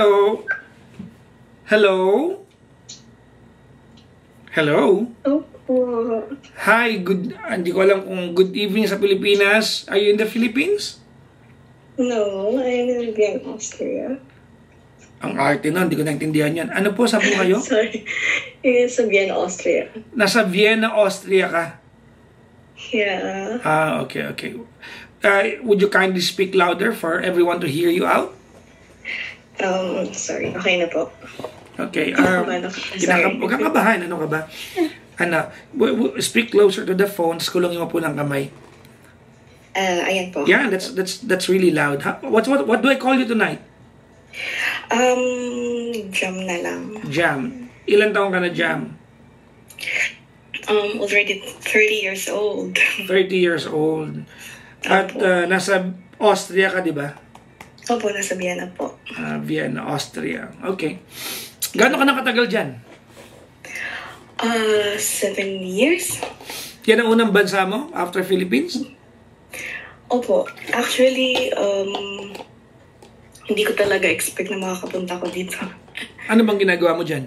Hello? Hello? Hello? Opo. Hi, hindi ko alam kung good evening sa Pilipinas. Are you in the Philippines? No, I'm in Vienna, Austria. Ang arte na, hindi ko naintindihan yan. Ano po, saan po kayo? Sorry. It's Vienna, Austria. Nasa Vienna, Austria ka? Yeah. Okay. Would you kindly speak louder for everyone to hear you out? Sorry. Okay na po. Okay. Sorry. Huwag kang kabahan. Ano ka ba? Speak closer to the phone. Kulungin mo po ng kamay. Ayan po. Yeah, that's really loud. What do I call you tonight? Jam na lang. Jam. Ilan taong ka na, Jam? Already 30 years old. 30 years old. At nasa Austria ka, di ba? Opo, nasa Vienna po. Vienna, Austria. Okay. Gaano ka nakatagal dyan? 7 years. Yan ang unang bansa mo after Philippines? Opo. Actually, hindi ko talaga expect na makakapunta ko dito. Ano bang ginagawa mo dyan?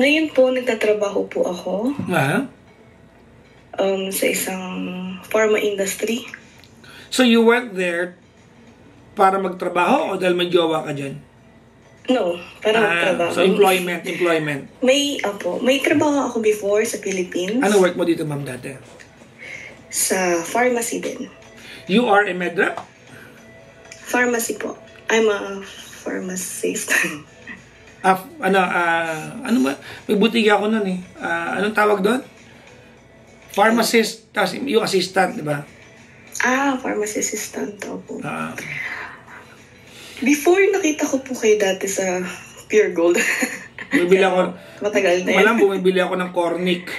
Ngayon po, nagtatrabaho po ako sa isang pharma industry. So you went there para magtrabaho o dahil may jowa ka dyan? No, para magtrabaho. So employment. May trabaho ako before sa Philippines. Ano work mo dito, ma'am, dati? Sa pharmacy din. You are a medrep? Pharmacy po. I'm a pharmacist. Ano ba? May butiga ako nun eh. Anong tawag doon? Pharmacist, tapos yung assistant, di ba? Pharmacy assistant po. Before, nakita ko po kayo dati sa Pure Gold. Bumibili ako. Matagal na yun. Walang bumibili ako ng cornic.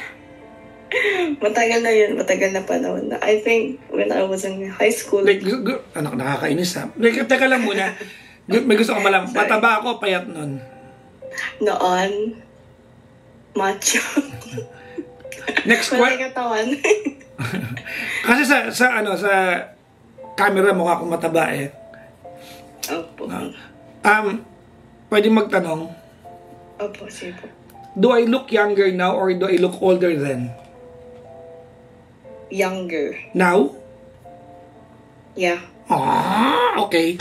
Matagal na yun. Matagal na panahon na. I think when I was in high school. Like, nakakainis ha. Like, teka lang muna. May gusto ko malang. Pataba ako, payat nun. Noon, macho. Next question. katawan. Kasi sa camera mukha akong mataba eh. Opo. Pwede magtanong. Opo, sige po. Do I look younger now or do I look older then? Younger. Now? Yeah. Okay.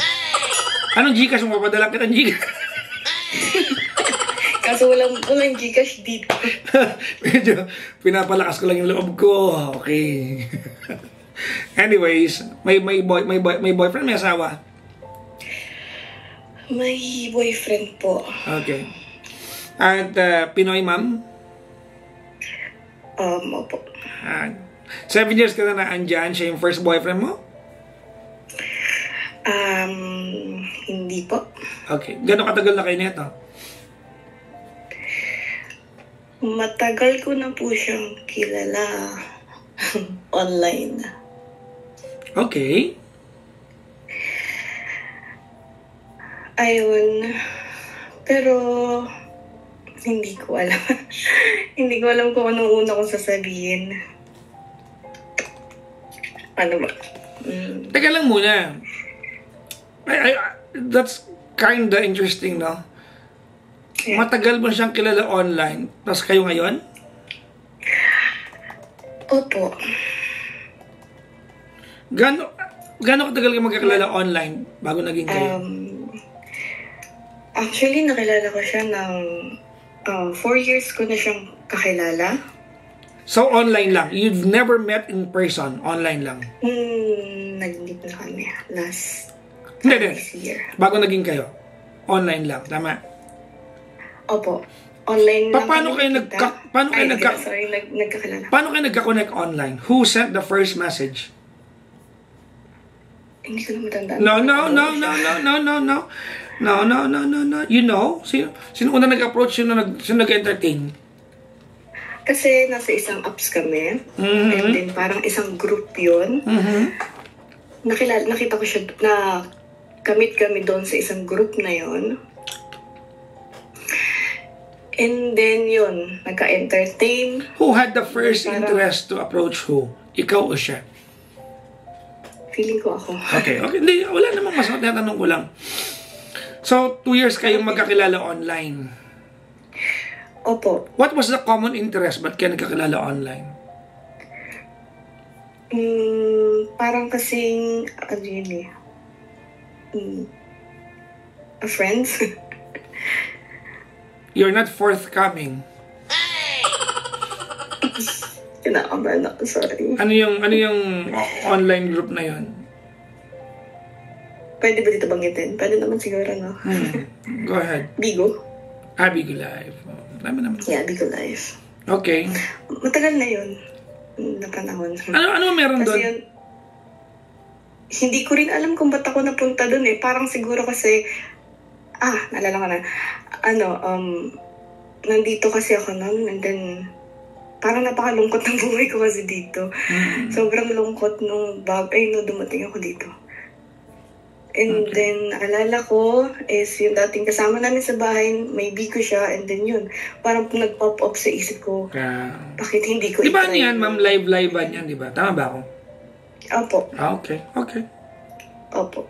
Anong Gcash mo? Papadala kita ng Gcash. Kaso walang Gcash dito. Medyo pinapalakas ko lang yung loob ko. Okay. Anyways, may boyfriend, may asawa? May boyfriend po. Okay. At Pinoy, ma'am? Opo. 7 years ka na andyan, siya yung first boyfriend mo? Hindi po. Okay. Gano'ng katagal na kayo nito? Matagal ko na po siyang kilala online. Okay. Ayun. Pero, hindi ko alam. Hindi ko alam kung anong una kong sasabihin. Ano ba? Teka lang muna. That's kinda interesting, no? Yeah. Matagal mo siyang kilala online, tapos kayo ngayon? Opo. Gano'n katagal ka magkakilala online bago naging kayo? Actually, nakilala ko siya ng 4 years ko na siyang kakilala. So, online lang? You've never met in person? Online lang? Nag-meet na kami last year. Bago naging kayo? Online lang, tama? Opo. Online lang. Paano kayo nagkakilala? Paano kayo nagka-connect online? Who sent the first message? Hindi ko na matandaan. No. You know? Sino una nag-approach, sino nag-entertain? Kasi nasa isang apps kami. And then parang isang group yun. Nakita ko siya na kamit kami doon sa isang group na yun. And then yun, nagka-entertain. Who had the first interest to approach who? Ikaw o siya? Feeling ko ako. Okay. Hindi, wala namang mas tinatanong ko lang. So, 2 years kayong magkakilala online. Opo. What was the common interest? Ba't kayo nagkakilala online? Parang kasing, ano yun eh, a friend. You're not forthcoming. Kinakabahan ako, sorry. Ano yung online group na yun? Pwede ba dito banggitin? Pwede naman siguro, no? Go ahead. Bigo? Bigo Live. Naman. Yeah, Bigo Live. Okay. Matagal na yun. Na panahon. Ano meron doon? Kasi yun, hindi ko rin alam kung ba't ako napunta doon eh. Parang siguro kasi, naalala ko na. Nandito kasi ako noon and then, parang napakalungkot ng buhay ko kasi dito. Sobrang lungkot nung dumating ako dito. And then, alala ko is yung dating kasama namin sa bahay, may bigo siya, and then yun, parang nag-pop up sa isip ko, bakit hindi ko di ba niyan, ma'am, live-livean yan, di ba? Tama ba ako? Opo. Okay. Opo.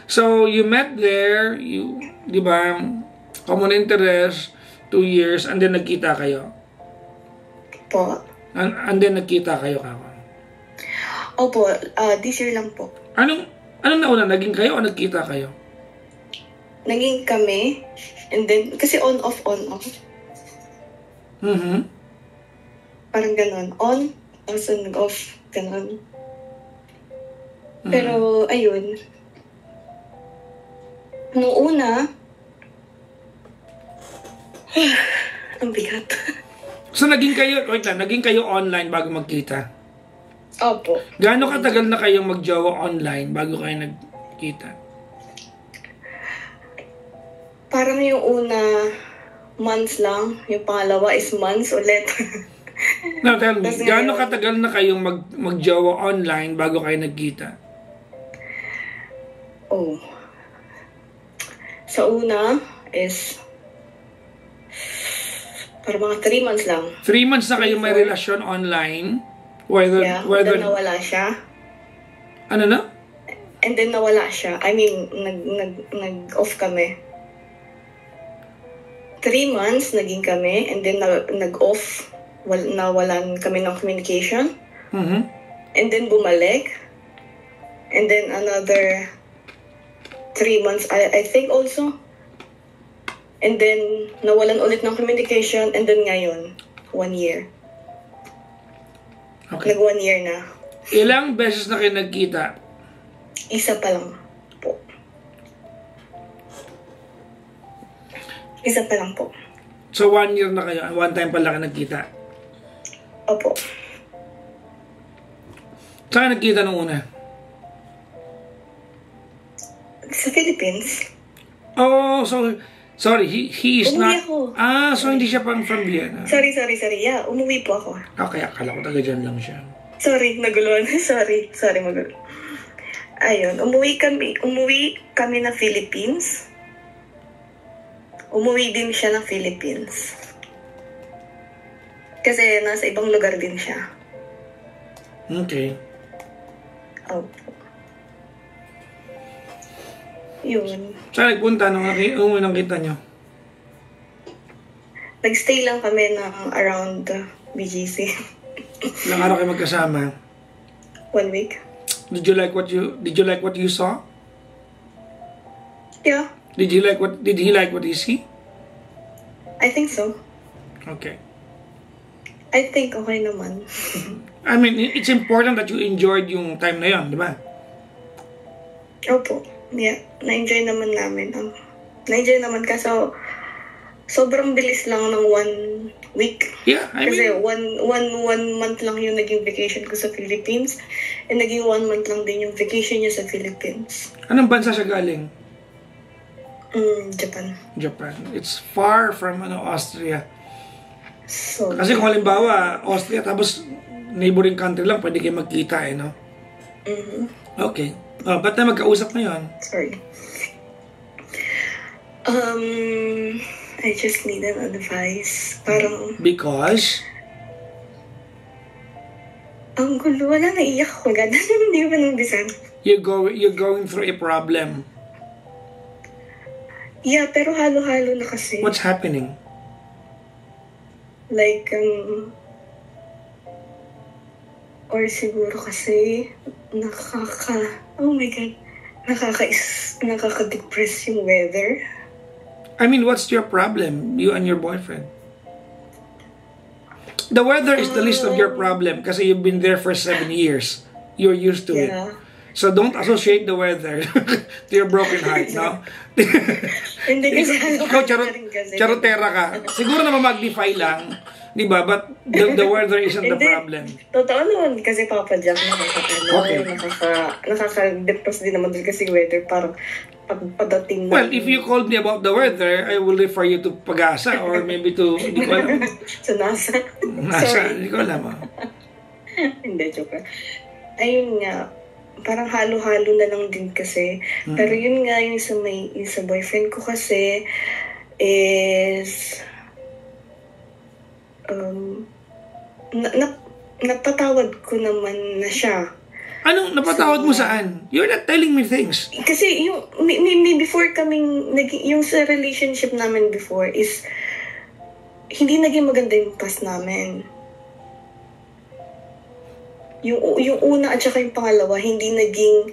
So, you met there, di ba, common interest, 2 years, and then nagkita kayo? Po. And then nagkita kayo kako? Opo, this year lang po. Anong nauna? Naging kayo o nagkita kayo? Naging kami, and then, kasi on-off. Parang ganon. On, also nag-off, ganon. Pero, ayun. Nung una, ang bigat. So, naging kayo online bago magkita? Opo. Gaano katagal na kayong magjowa online bago kayo nagkita? Parang yung una, months lang. Yung pangalawa is months ulit. No, tell me, gaano katagal na kayong magjowa online bago kayo nagkita? Sa una is parang mga 3 months lang. 3 months na kayong may relasyon online? Whether then nawala siya. Ano na? And then nawala siya. I mean, nag-off kami. 3 months naging kami, and then nag-off. Nawalan kami ng communication. And then bumalik. And then another 3 months, I think also. And then nawalan ulit ng communication, and then ngayon, 1 year. Okay. Nag 1 year na. Ilang beses na kayo nagkita? Isa pa lang po. So 1 year na kayo, 1 time pala kayo nagkita? Opo. Saan nagkita nung una? Sa Philippines. Oh, so sorry, he is umuwi not... Ako. So hindi siya from Vienna. Sorry. Yeah, umuwi po ako. Okay, akala ko taga dyan lang siya. Sorry, naguluhan. Sorry, magulo. Ayun, umuwi kami na Philippines. Umuwi din siya ng Philippines. Kasi nasa ibang lugar din siya. Okay. Opo. Yun. Saan nagpunta nung unang kita nyo? Nagstay lang kami ng around BGC. Ilang araw kayo magkasama? 1 week. Did you like what you saw? Yeah. Did he like what he see? I think so. Okay. I think okay naman. I mean, it's important that you enjoyed yung time na yun, di ba? Opo. Yeah. Na-enjoy naman namin. Na-enjoy naman kaso sobrang bilis lang ng 1 week. Yeah, I Kasi mean... one month lang yung naging vacation ko sa Philippines. And naging 1 month lang din yung vacation niya sa Philippines. Anong bansa siya galing? Japan. It's far from Austria. So, kasi kung halimbawa, Austria, tapos neighboring country lang, pwede kayo magkita no? Okay. Ba't na magkausap ngayon? Sorry. I just need an advice. Parang... Because? Ang gulo. Wala, naiyak ako agad. Hindi ko pa nang bisan. You're going through a problem. Yeah, pero halo-halo na kasi. What's happening? Like, or siguro kasi, oh my God, nakaka-depress yung weather. I mean, what's your problem, you and your boyfriend? The weather is the least of your problem kasi you've been there for 7 years. You're used to it. So don't associate the weather to your broken heart, no? Hindi kasi Ikaw, charotera ka. Siguro na magnify lang, di ba? But the weather isn't the problem. Totoo naman kasi Papa Jack, nakaka-depress din naman din kasi weather, parang pagdating na... Well, if you called me about the weather, I will refer you to Pag-asa or maybe to, hindi ko alam. Sa NASA. NASA, hindi ko alam. Hindi, joke. Ayun nga, parang halo-halo na lang din kasi. Pero yun nga, yung sa boyfriend ko kasi is napatawad ko naman na siya. Anong napatawad mo saan? You're not telling me things. Kasi yung before kaming yung sa relationship namin before is hindi naging maganda yung past namin. Yung una at saka yung pangalawa, hindi naging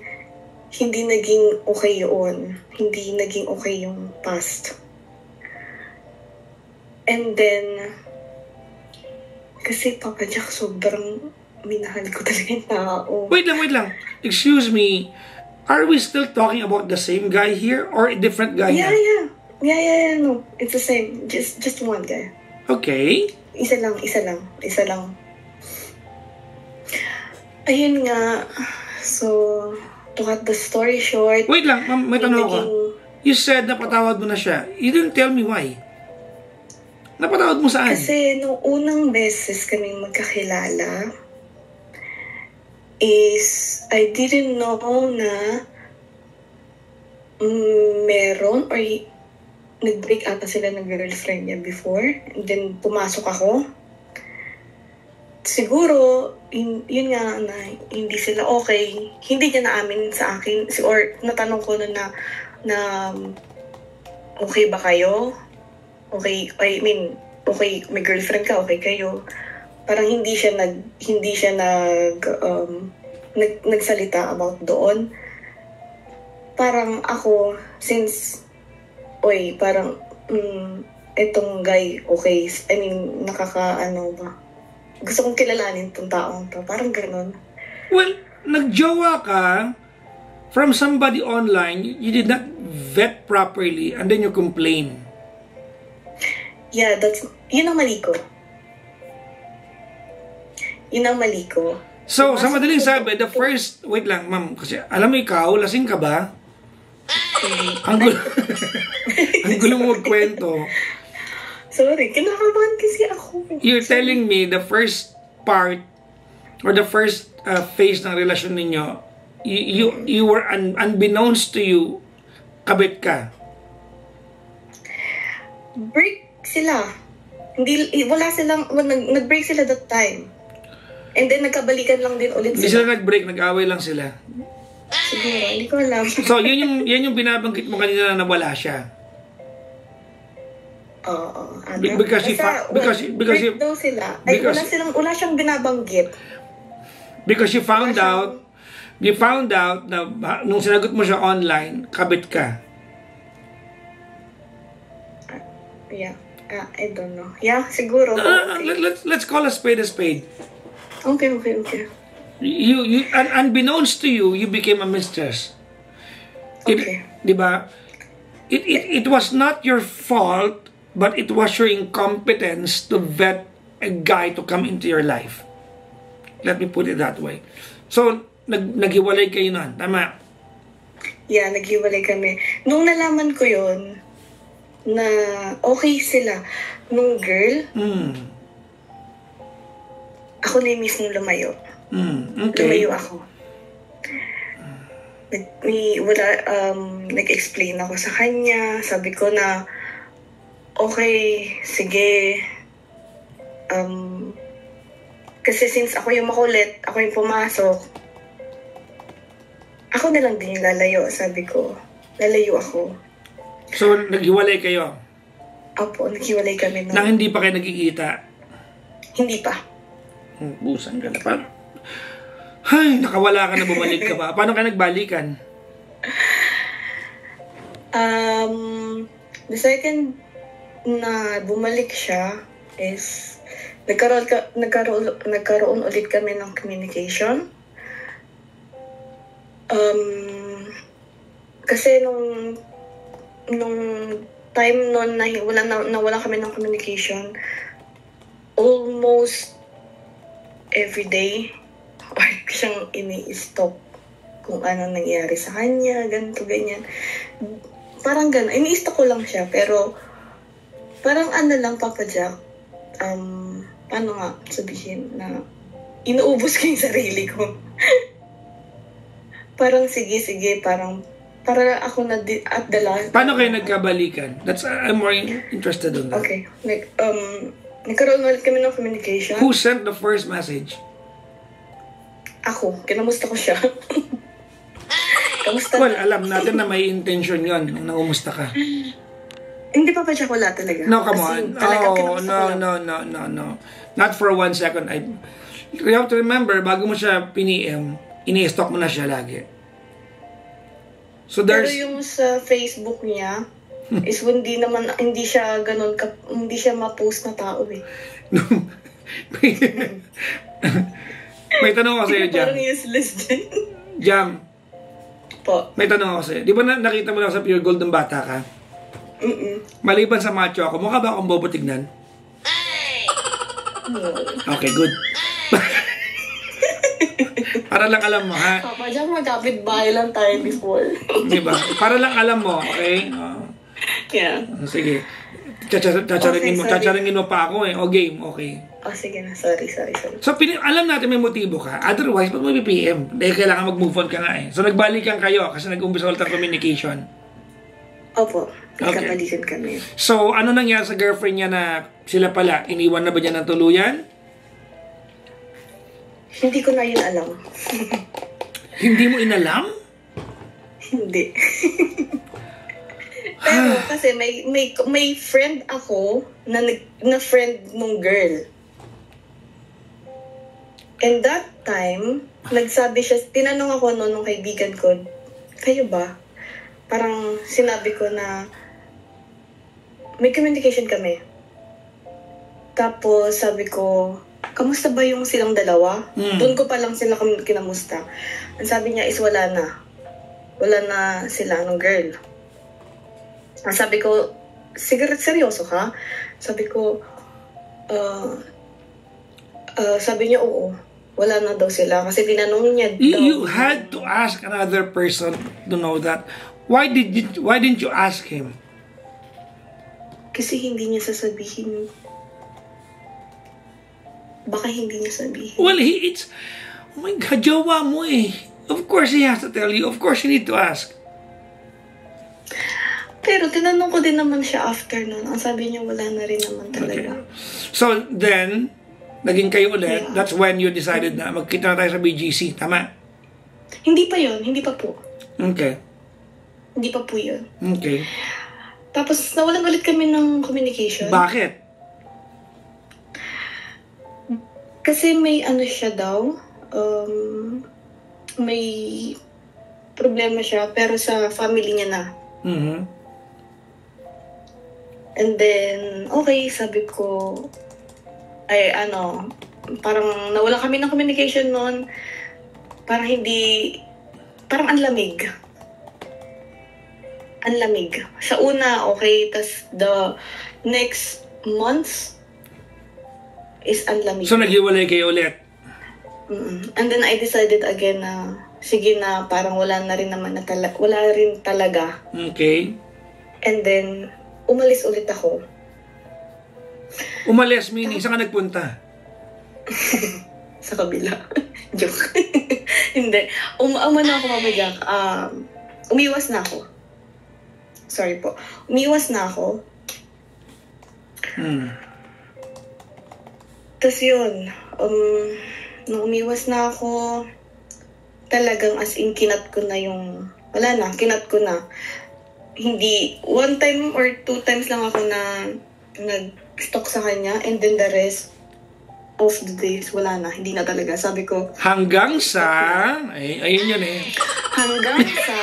okay yun. Hindi naging okay yung past. And then, kasi Papa Jack, sobrang minahal ko talaga yung tao. Wait lang. Excuse me. Are we still talking about the same guy here or a different guy? Yeah. No, it's the same. Just one guy. Okay. Isa lang. Ayun nga. So, to cut the story short. Wait lang, ma'am, may tanong ako. You said napatawad mo na siya. You didn't tell me why. Napatawad mo saan? Kasi nung unang beses kaming magkakilala is I didn't know na meron or nag-break ata sila ng girlfriend niya before. And then pumasok ako. Siguro, yun nga na hindi sila okay. Hindi niya naamin sa akin. Or natanong ko na okay ba kayo? Okay, okay, may girlfriend ka, okay kayo. Parang hindi siya nagsalita about doon. Parang ako, since, parang, etong guy, okay, ba? Gusto kong kilalanin tong taong to. Parang ganun. Well, nagjowa ka from somebody online, you did not vet properly, and then you complain. Yeah, yun ang mali ko. So, sa madaling sabi, wait lang, ma'am, kasi alam mo ikaw, lasing ka ba? Ang gulo mo magkwento. Sorry, kinakabahan kasi ako. You're telling me the first part or the first phase ng relasyon ninyo, you were unbeknownst to you, kabit ka. Break sila. Nag-break sila that time. And then nagkabalikan lang din ulit sila. Hindi sila nag-break, nag-away lang sila. Siguro, hindi ko alam. So, yan yung binabanggit mo kanina na nawala siya. Oo. Because daw sila. Wala siyang binabanggit. Because you found out na nung sinagot mo siya online, kabit ka. Yeah. I don't know. Yeah, siguro. Okay. Let's call a spade a spade. Okay. You unbeknownst to you, you became a mistress. Okay. Diba? It was not your fault, but it was your incompetence to vet a guy to come into your life. Let me put it that way. So, naghiwalay kayo nun. Tama? Yeah, naghiwalay kami. Nung nalaman ko yun, na okay sila, nung girl, ako na yung mismo lumayo. Okay. Lumayo ako. Nag-explain ako sa kanya. Sabi ko na, okay, sige. Kasi since ako yung makulit, ako yung pumasok, ako na lang din yung lalayo, sabi ko. Lalayo ako. So, naghiwalay kayo? Opo, naghiwalay kami Nang hindi pa kayo nagkikita? Hindi pa. Busan ka na pa. Ay, nakawala ka na, bumalik ka ba? Paano ka nagbalikan? The second na bumalik siya is nagkaroon ulit kami ng communication. Kasi nung time noon na wala kami ng communication, almost every day siyang ini-stop kung ano nangyari sa kanya, ganito, ganyan. Parang gano'n. Ini-stop ko lang siya, pero parang ano lang, Papa Jack, paano nga sabihin na inuubos ko yung sarili ko. Parang sige, parang para ako na at the last. Paano kayo nagkabalikan? I'm more interested on that. Okay. Nagkaroon ulit kami ng communication. Who sent the first message? Ako. Kinamusta ko siya. Kamusta Well, alam natin na may intention yon nung nangumusta ka. Hindi pa siya wala talaga. No, come on. No. Not for 1 second. You have to remember, bago mo siya piniem, ini-stalk mo na siya lagi. So pero yung sa Facebook niya, is hindi siya ganun, hindi siya ma-post na tao eh. May tanong ako sa'yo, Jam. Parang useless din. Jam. Po. May tanong ako sa'yo. Di ba nakita mo lang sa Pure Gold ng bata ka? Maliban sa macho ako, mukha ba akong bobo tignan? Okay, good. Para lang alam mo, ha? Papa, dyan magkapit bahay lang tayo before. Diba? Para lang alam mo, okay? Yeah. Sige. Chacharingin mo pa ako eh. O game, okay. Sige na. Sorry. So, alam natin may motibo ka. Otherwise, pag may PM, dahil kailangan mag-move on ka nga eh. So, nagbalikan kayo kasi nag-umpisa ulit ang communication. Opo. Nagkabalikan kami. So, ano nangyari sa girlfriend niya na sila pala? Iniwan na ba niya ng tuluyan? Hindi ko na yun alam. Hindi mo inalam? Hindi. Pero kasi may friend ako na friend nung girl. And that time, nagsabi siya, tinanong ako nung kaibigan ko, kayo ba? Parang sinabi ko na may communication kami. Tapos sabi ko, kamusta ba yung silang dalawa? Doon ko pa lang sila kinamusta. Ang sabi niya is wala na. Wala na sila nung girl. Ang sabi ko, seryoso ka? Sabi ko, sabi niya, oo. Wala na daw sila. Kasi tinanong niya daw. You had to ask another person to know that. Why didn't you ask him? Kasi hindi niya sasabihin. Baka hindi niya sabihin. Well, oh my God, jowa mo eh. Of course he has to tell you. Of course you need to ask. Pero tinanong ko din naman siya after nun. Ang sabi niya, wala na rin naman talaga. Okay. So then, naging kayo ulit. Yeah. That's when you decided na magkita na tayo sa BGC. Tama? Hindi pa yun. Hindi pa po. Okay. Hindi pa po yun. Okay. Tapos nawalan ulit kami ng communication. Bakit? Kasi may ano siya daw. May problema siya. Pero sa family niya na. Mm-hmm. And then, okay, sabi ko, parang nawalan kami ng communication noon. Parang ang lamig. Ang lamig. Sa una, okay, tas the next months is ang lamig. So, naghiwalay kayo ulit? And then I decided again na, sige na, parang wala rin talaga. Okay. And then, umalis ulit ako. Umalis, meaning, saan ka nagpunta? Sa kabila. Joke. Hindi. Umano ako, Papa Jack. Umiwas na ako. Sorry po. Umiwas na ako. Tapos yun, nung umiwas na ako, talagang as in kinat ko na. hindi, one time or two times lang ako na nag-stalk sa kanya, and then the rest of the days, wala na. Hindi na talaga. Sabi ko, hanggang sa, ayun yun eh. Hanggang sa,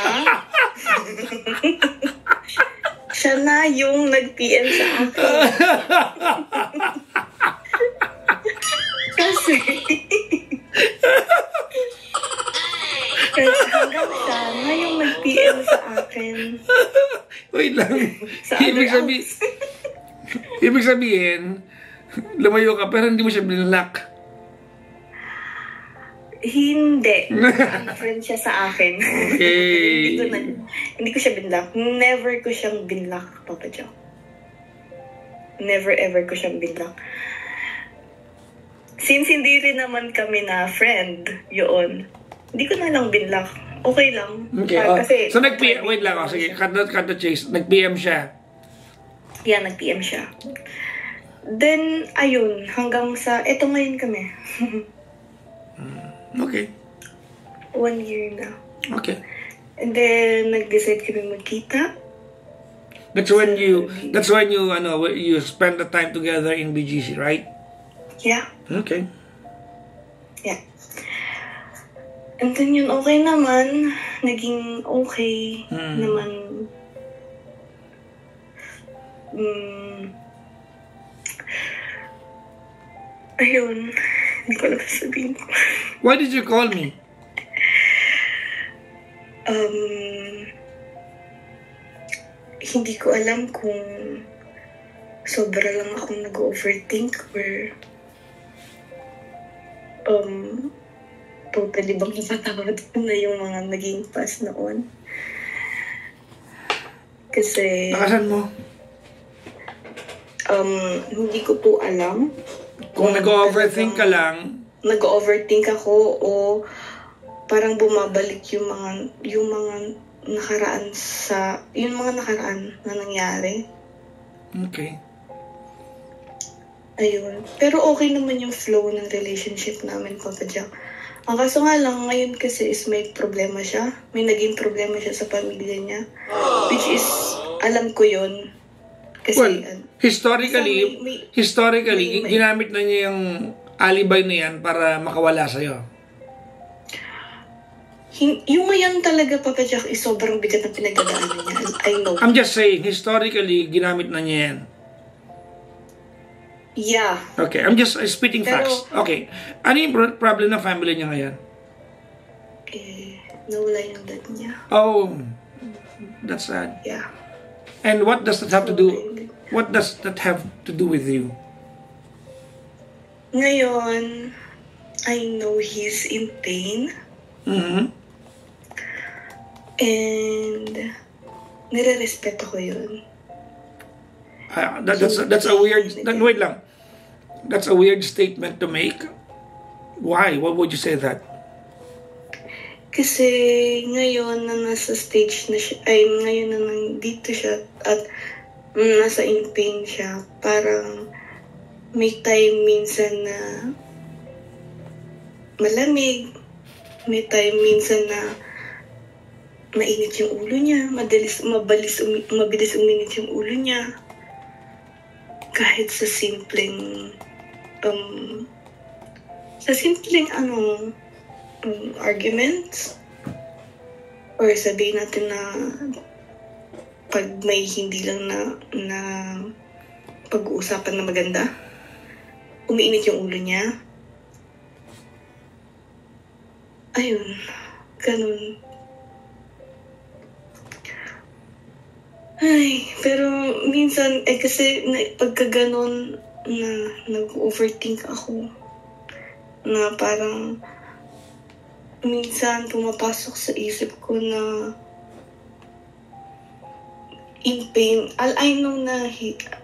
siya na yung nag-PM sa akin. Kasi, hanggang siya na yung nag-PM sa akin. Wait lang. Sa Ibig sabihin, lumayo ka pero hindi mo siya binlock. Hindi. Friend siya sa akin. Okay. hindi ko siya binlock. Never ko siyang binlock, Papa Joe. Never ever ko siyang binlock. Since hindi rin naman kami na friend, yun, hindi ko na lang binlock. Okay lang. Okay. Kasi, so nag-PM, wait lang. Sige, cut the chase. Nag-PM siya. Yeah, nag-PM siya. Then, ayun, hanggang sa, eto ngayon kami. Okay. 1 year na. Okay. And then, nag-decide kami magkita. That's when you spend the time together in BGC, right? Yeah. Okay. Yeah. And then yun, okay naman. Naging okay naman. Ayun. Hindi ko alam sasabihin ko. Why did you call me? Hindi ko alam kung sobra lang akong nag-overthink or totally bang napatawad ko na yung mga naging past noon. Kasi Nakasan mo? hindi ko po alam Kung nag-overthink ka lang, nag-overthink ako o parang bumabalik yung mga nakaraan na nangyari. okay. Ayun. Pero okay naman yung flow ng relationship namin, Papa Jack. Ang kaso nga lang, ngayon kasi is may problema siya. May naging problema siya sa pamilya niya. Which is, alam ko yun. Kasi, Well, historically, ginamit na niya yung alibay na yan para makawala sa'yo. Yung ngayon talaga, Papa Jack, is sobrang bigat na pinagdadaanan niya. I know. I'm just saying, historically, ginamit na niya yan. Yeah. Okay, I'm just spitting facts. Okay. Ano yung problem ng family niya ngayon? Nawala yung dad niya. Oh, that's sad. Yeah. And what does that have to do? What does that have to do with you? Ngayon, I know he's in pain. Mm-hmm. And nire-respeto ko yun. That's a weird. Wait lang. That's a weird statement to make. Why? Why would you say that? Kasi ngayon na nasa stage na siya, ngayon na nandito siya at nasa in pain siya, parang may time minsan na malamig, may time minsan na mainit yung ulo niya, mabilis uminit yung ulo niya. Kahit sa simpleng arguments, or sabihin natin na pag may hindi lang na pag-uusapan na maganda, umiinit yung ulo niya. Ayun, ganun. Ay, pero minsan, kasi pagka ganun na nag-overthink ako, na parang minsan pumapasok sa isip ko na in pain. I know na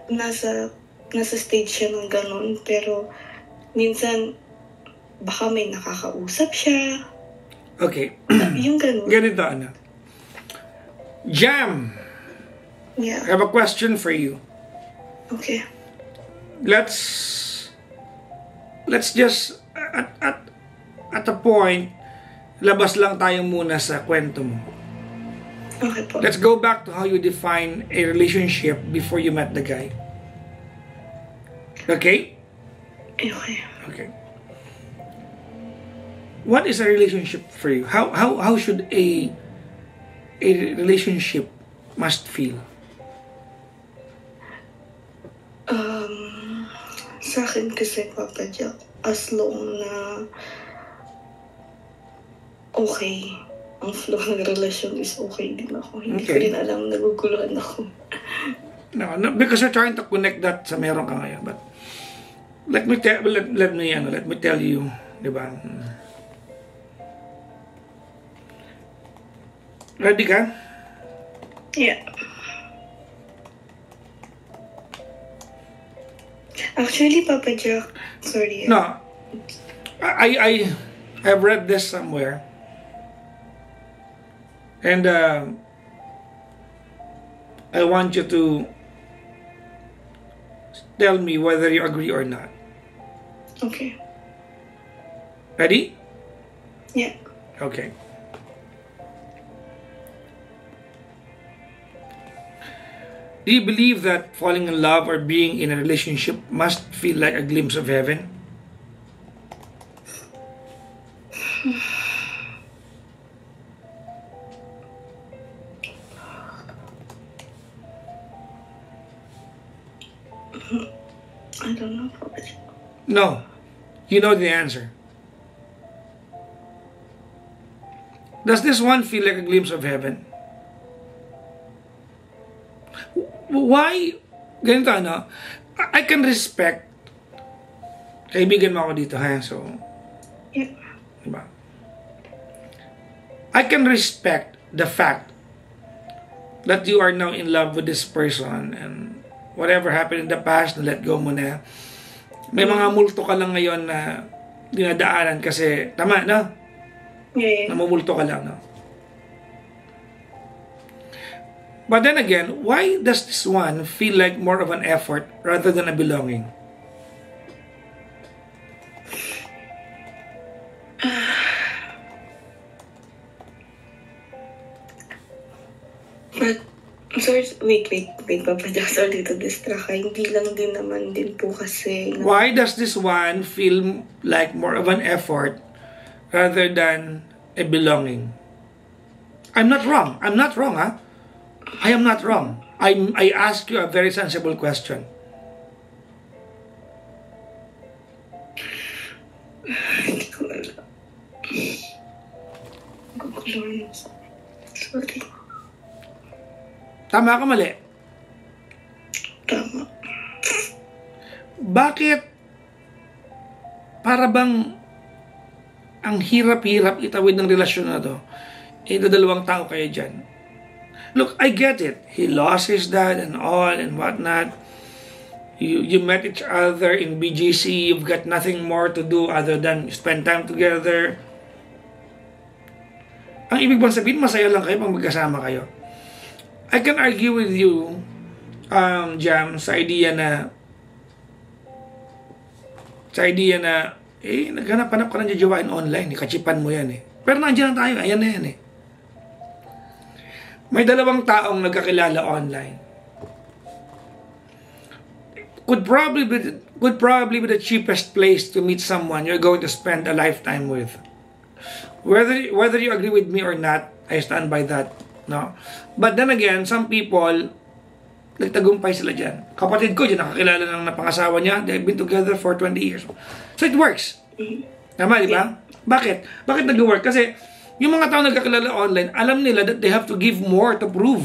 nasa stage siya ng ganun, pero minsan baka may nakakausap siya. Okay. Yung ganun. Ganito, ano? Jam! Yeah. I have a question for you. Okay. Let's just at a point, labas lang tayo muna sa kwento mo. Okay po. Let's go back to how you define a relationship before you met the guy. Okay? Okay. Okay. What is a relationship for you? How should a relationship must feel? Sa akin kasi, Papa Jack, as long na okay, ang flow ng relasyon is okay din ako. Hindi ko Okay. rin alam, naguguluhan ako. No, because you're trying to connect that sa meron ka ngayon. But let me tell you, di ba? Ready ka? Yeah. Actually, Papa Jack, sorry. No. I've read this somewhere. And I want you to tell me whether you agree or not. Okay. Ready? Yeah. Okay. Do you believe that falling in love or being in a relationship must feel like a glimpse of heaven? I don't know, Papa Jack. No. You know the answer. Does this one feel like a glimpse of heaven? Why? Ganito, ano? I can respect. Kaibigan mo ako dito, ha? So, Yeah. diba? I can respect the fact that you are now in love with this person and whatever happened in the past, let go mo na. May mga multo ka lang ngayon na dinadaanan kasi, tama, no? Yeah. Namumulto ka lang, no? But then again, why does this one feel like more of an effort rather than a belonging? But, sorry, wait, Papa Jack, sorry to distract ka. Hindi lang din naman din po kasi. Why does this one feel like more of an effort rather than a belonging? I'm not wrong, ha? I am not wrong. I ask you a very sensible question. Hindi ko alam. Gugulo. Sorry. Tama ka, mali? Tama. Bakit para bang ang hirap-hirap itawid ng relasyon na to? Dalawang tao kayo dyan. Look, I get it. He lost his dad and all and whatnot. You met each other in BGC. You've got nothing more to do other than spend time together. Ang ibig bang sabihin, masaya lang kayo pag magkasama kayo. I can argue with you, Jam, sa idea na naghanap-hanap ka ng jajawain online, kachipan mo yan eh. Pero nandiyan na tayo, ayan na yan eh. May dalawang taong nagkakilala online. Could probably be the cheapest place to meet someone you're going to spend a lifetime with. Whether you agree with me or not, I stand by that. No? But then again, some people, nagtagumpay sila dyan. Kapatid ko dyan, nakakilala ng napangasawa niya. They've been together for 20 years. So it works. Tama, di ba? Bakit? Bakit nag-work? Kasi yung mga tao nagkakilala online, alam nila that they have to give more to prove.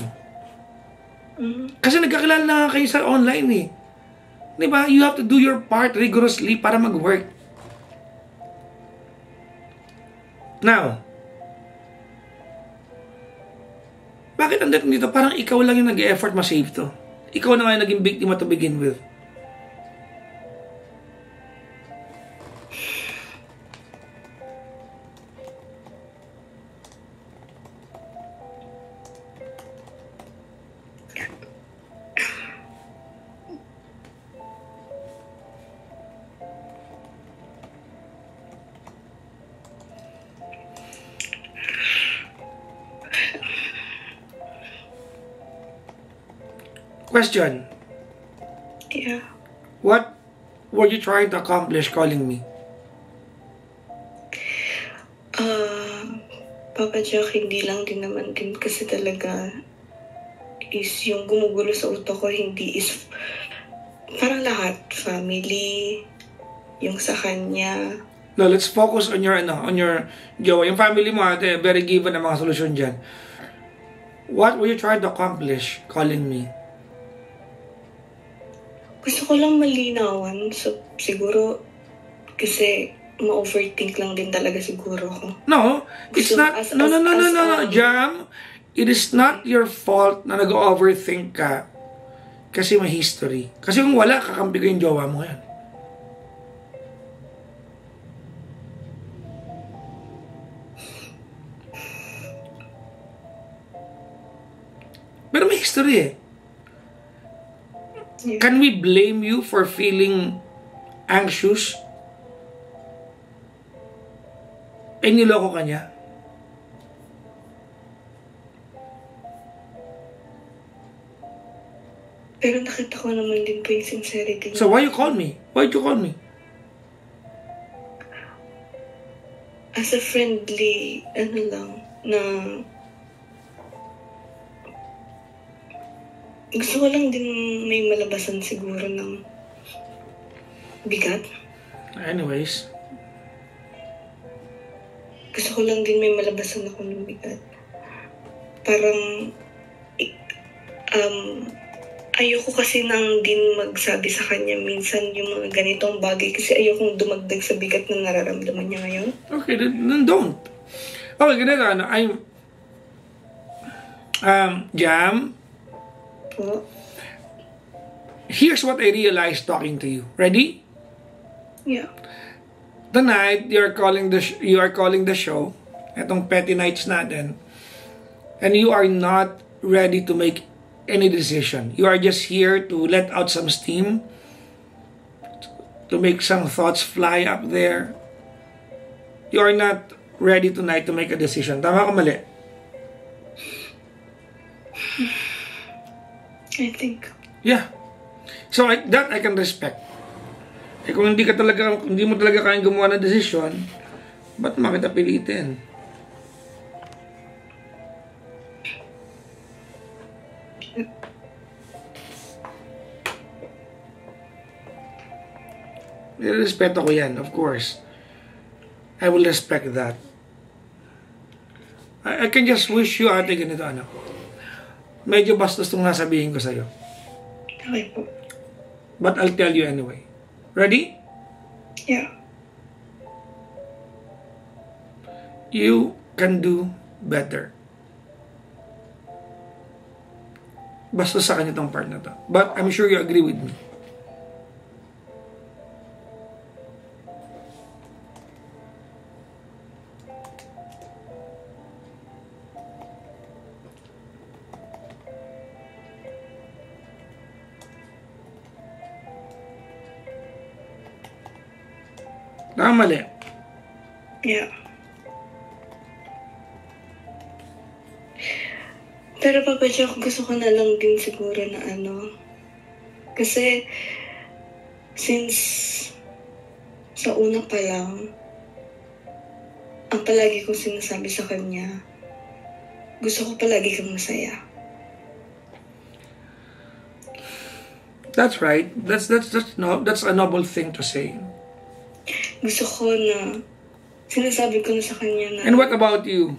Kasi nagkakilala na kayo sa online eh. Di ba? You have to do your part rigorously para mag-work. Now, bakit ang dating dito? Parang ikaw lang yung nag-e-effort ma-save to. Ikaw na nga yung naging biktima to begin with. Question. Yeah. What were you trying to accomplish calling me? Papa Jack, hindi lang din naman din kasi talaga is yung gumugulo sa utak ko, hindi is parang lahat. Family, yung sa kanya. No, let's focus on your jowa. Yung family mo, ate, very given ang mga solusyon dyan. What were you trying to accomplish calling me? Gusto ko lang malinawan. So, siguro, kasi ma-overthink lang din talaga siguro ko. No, it's not. No, Jam. It is not your fault na nag-overthink ka kasi may history. Kasi kung wala, kakampi ko yung jowa mo yan. Pero may history eh. Yeah. Can we blame you for feeling anxious? Eh, niloko ka niya? Pero nakita ko naman din po yung sincerity niya. So why you call me? Why'd you call me? As a friendly, lang, na gusto ko lang din may malabasan siguro ng bigat. Anyways. Gusto ko lang din may malabasan ako ng bigat. Parang, ayoko kasi nang din magsabi sa kanya minsan yung mga ganitong bagay kasi ayokong dumagdag sa bigat na nararamdaman niya ngayon. Okay, then don't. Okay, ganito, Jam, Po? here's what I realized talking to you. Ready? Yeah. Tonight, you are calling the show, etong petty nights natin, and you are not ready to make any decision. You are just here to let out some steam, to make some thoughts fly up there. You are not ready tonight to make a decision. Tama ka, mali? I think. Yeah. So that I can respect. Eh kung hindi mo talaga kayang gumawa ng desisyon, ba't mo kita pilitin? Respeto ko yan, of course. I will respect that. I can just wish you, ate, ganito, medyo bastos itong nasabihin ko sa'yo. Okay po. But I'll tell you anyway. Ready? Yeah. You can do better. Bastos sa kanya itong part na to. But I'm sure you agree with me. Tama, mali? Yeah. Pero Papa Jack, gusto ko na lang din siguro na kasi since sa una pa lang, ang palagi kong sinasabi sa kanya, gusto ko palagi kang masaya. That's right. That's a noble thing to say. Gusto ko na, sinasabi ko na sa kanya na... And what about you?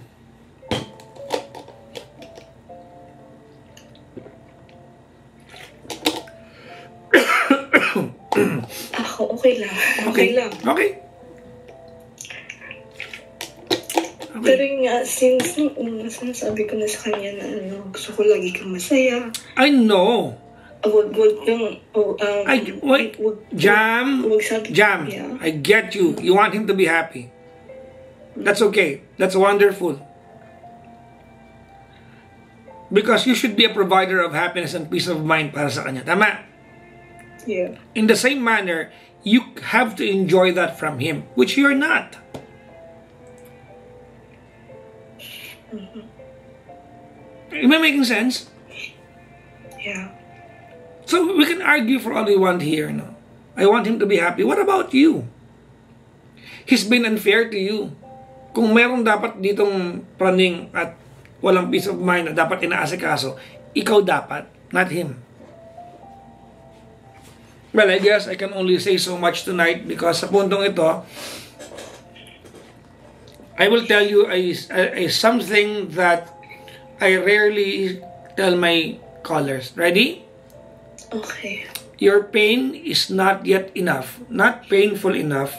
Ako, okay lang. Okay lang. Okay. Pero yun nga, since nung una, sinasabi ko na sa kanya na gusto ko lagi kang masaya. I know. Wag kang, Jam, yeah. I get you. You want him to be happy. That's okay. That's wonderful. Because you should be a provider of happiness and peace of mind para sa kanya. Tama? Yeah. In the same manner, you have to enjoy that from him, which you're not. Mm-hmm. Am I making sense? Yeah. So we can argue for all we want here, no? I want him to be happy. What about you? He's been unfair to you. Kung merong dapat ditong praning at walang peace of mind na dapat inaasikaso, ikaw dapat, not him. Well, I guess I can only say so much tonight because sa puntong ito, I will tell you something that I rarely tell my callers. Ready? Okay. Your pain is not yet enough, not painful enough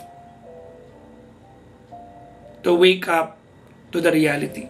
to wake up to the reality.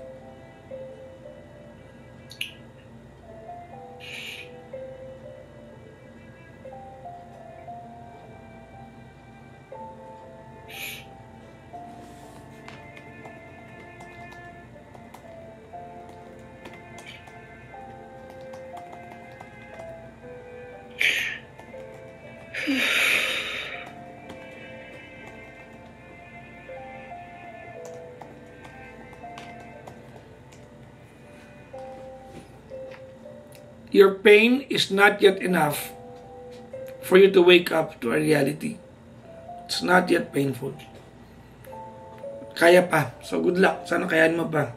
Your pain is not yet enough for you to wake up to a reality. It's not yet painful. Kaya pa. So good luck. Sana kayaan mo pa.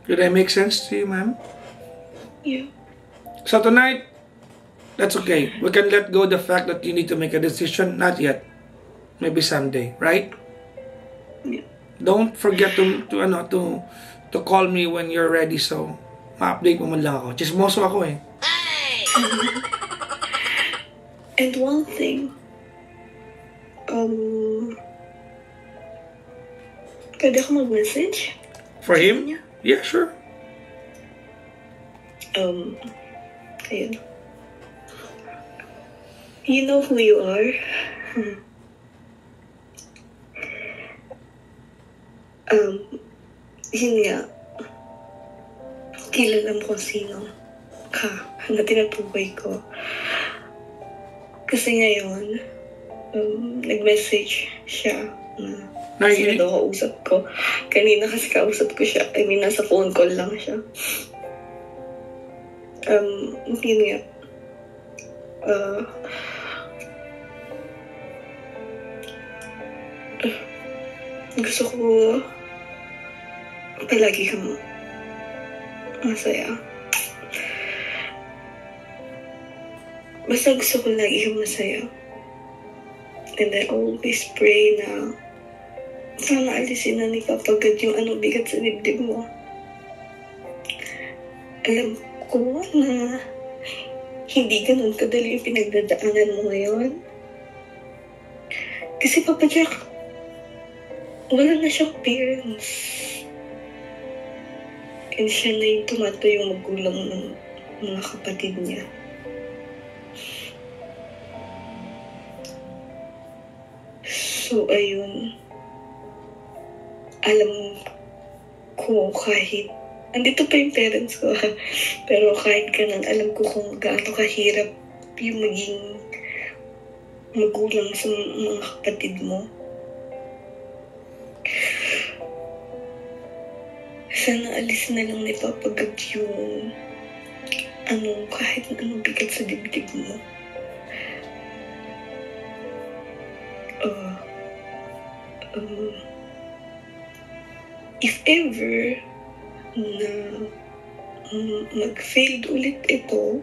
Did I make sense to you, ma'am? Yeah. So tonight, that's okay. We can let go the fact that you need to make a decision. Not yet. Maybe someday, right? Yeah. Don't forget to call me when you're ready, so ma-update mo man lang ako. Chismoso ako eh. And one thing, pwede ako mag-message? For him? Yeah. Yeah, sure. Ayun. You know who you are. Yun nga, kilala mo kung sino ka na tinutukoy ko. Kasi ngayon, nag-message siya na sino daw kausap ko. Kanina kasi kausap ko siya. I mean, nasa phone call lang siya. Yun nga. Gusto ko palagi kang masaya. Basta gusto ko lagi kang masaya. And I always pray na sana alisin na ni Papa God yung bigat sa dibdib mo. Alam ko na hindi ganun kadali yung pinagdadaanan mo ngayon. Kasi Papa Jack, wala na siyang parents. And siya na yung tumatayo magulang ng mga kapatid niya. So, ayun. Alam ko kahit andito pa yung parents ko, pero kahit ganun, alam ko kung gaano kahirap yung maging magulang sa mga kapatid mo. Sana alis na lang ni Papa God yung kahit anong bigat sa dibdib mo. If ever na mag-failed ulit ito,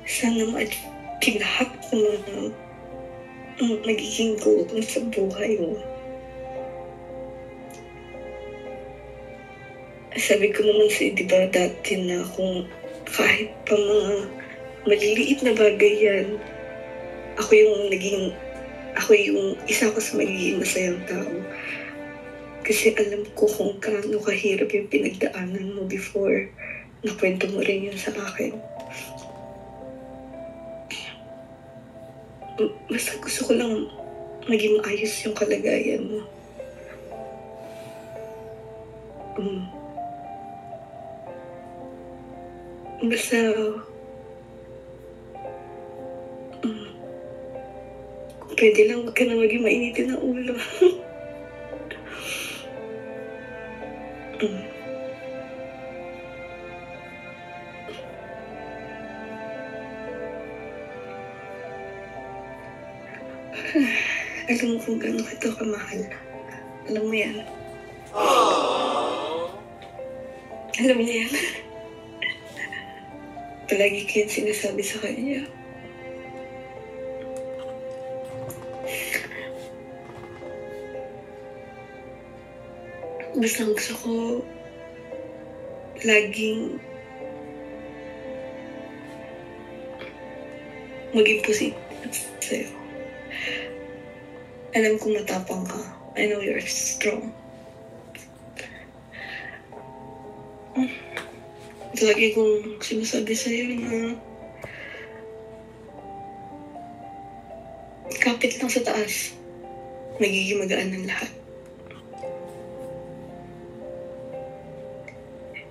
sana ma-achieve lahat ng magiging goal mo sa buhay mo. Sabi ko naman sa diba dati na kung kahit pa mga maliliit na bagay yan, ako yung isa ko sa magiging masayang tao. Kasi alam ko kung gaano kahirap yung pinagdaanan mo before. Nakwento mo rin yun sa akin. Basta gusto ko lang maging maayos yung kalagayan mo. Basta Pwede lang huwag ka na maging mainitin ng ulo. Alam mo kung gano'n kita kamahal. Alam mo yan. Alam niya yan. Palagi ko yan sinasabi sa kanya. Basta gusto ko laging maging positive sa'yo. Alam kong matapang ka. I know you're strong. Lagi kong sinasabi sa'yo na kapit lang sa taas. Magiging magaan ng lahat.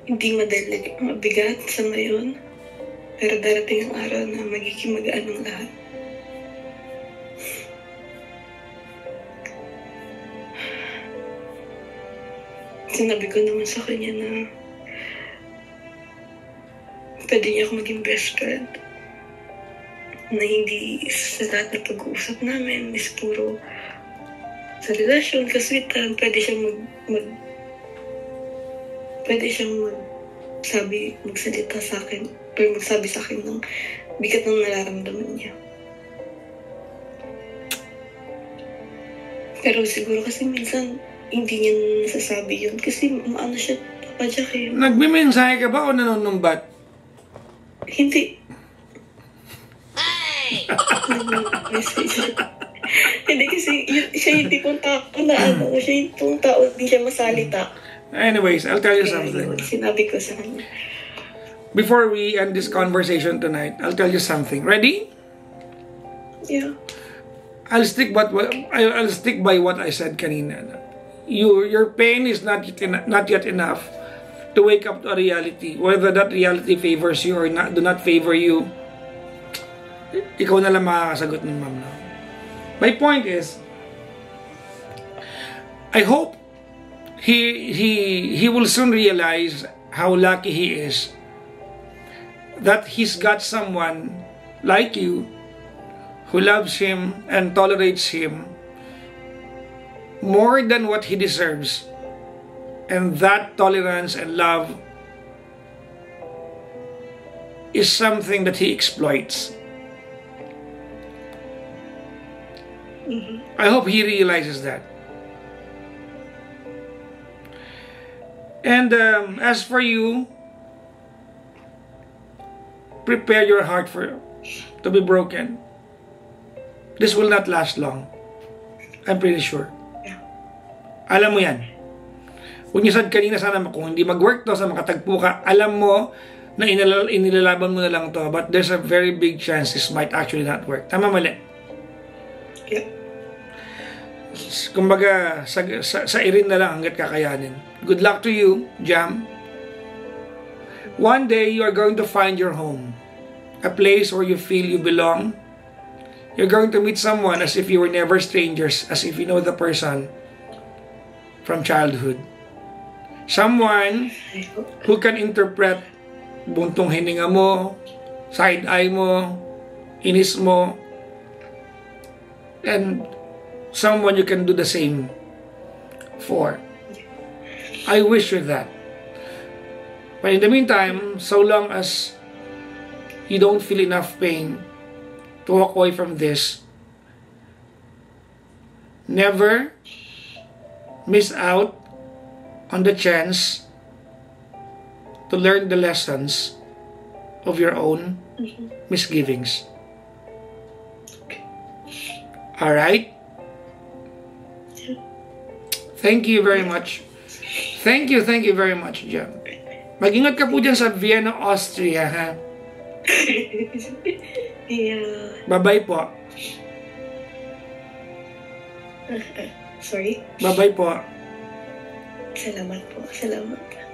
Hindi madali, mabigat sa ngayon. Pero darating ang araw na magiging magaan ng lahat. Sinabi ko naman sa kanya na pwede niya ako maging best friend. Na hindi sa lahat ng pag-uusap namin is puro sa relasyon, kaswitan, pwede siyang magsalita sa akin, pero magsabi sa akin ng bigat ng nararamdaman niya. Pero siguro kasi minsan hindi niya nasasabi yun kasi maano siya, Papa Jack eh. Nagme-mensahe ka ba o nanonumbat? Hindi. Nag-message. Hindi kasi siya yung tipong tao na siya yung tipong tao, hindi siya masalita. Anyways, I'll tell you something. Sinabi ko sa kanya. Before we end this conversation tonight, I'll tell you something. Ready? Yeah. I'll stick by what I said kanina. Your pain is not yet enough to wake up to a reality. Whether that reality favors you or not, do not favor you, ikaw na lang makakasagot ng ma'am na. My point is, I hope he will soon realize how lucky he is that he's got someone like you who loves him and tolerates him more than what he deserves, and that tolerance and love is something that he exploits. I hope he realizes that. And as for you, prepare your heart to be broken. This will not last long. I'm pretty sure. Alam mo yan. Kung you said kanina sana kung hindi mag-work to, sa makatagpo ka, alam mo na inilalaban mo na lang to, but there's a very big chance this might actually not work. Tama, mali? Yeah. Kumbaga, sa irin na lang hanggat kakayanin. Good luck to you, Jam. One day, you are going to find your home. A place where you feel you belong. You're going to meet someone as if you were never strangers, as if you know the person from childhood. Someone who can interpret buntong hininga mo, side eye mo, inis mo, and someone you can do the same for. I wish you that. But in the meantime, so long as you don't feel enough pain to walk away from this, never miss out on the chance to learn the lessons of your own misgivings. Alright? Thank you very much. Thank you very much, Jam. Mag-ingat ka po dyan sa Vienna, Austria, ha? Yeah. Bye-bye po. Sorry? Bye-bye po. Salamat po. Salamat po.